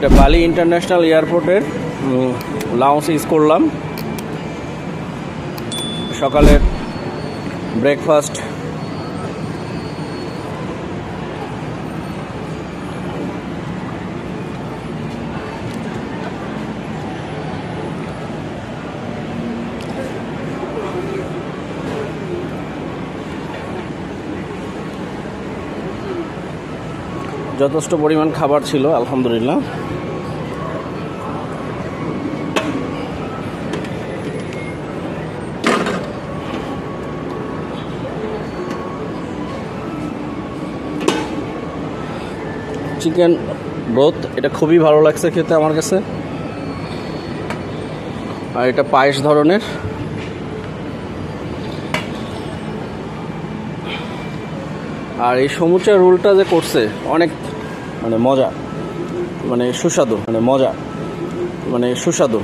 এটা বালি ইন্টারন্যাশনাল এয়ারপোর্টের লাউঞ্জ ইউজ করলাম। সকালের ব্রেকফাস্ট যথেষ্ট পরিমাণ খাবার ছিল আলহামদুলিল্লাহ। চিকেন ব্রোথ এটা খুবই ভালো লাগছে খেতে আমার কাছে। আর এটা পায়েস ধরনের। আর এই সমুচা রোলটা যে করছে অনেক মজা, সুস্বাদু, সুস্বাদু।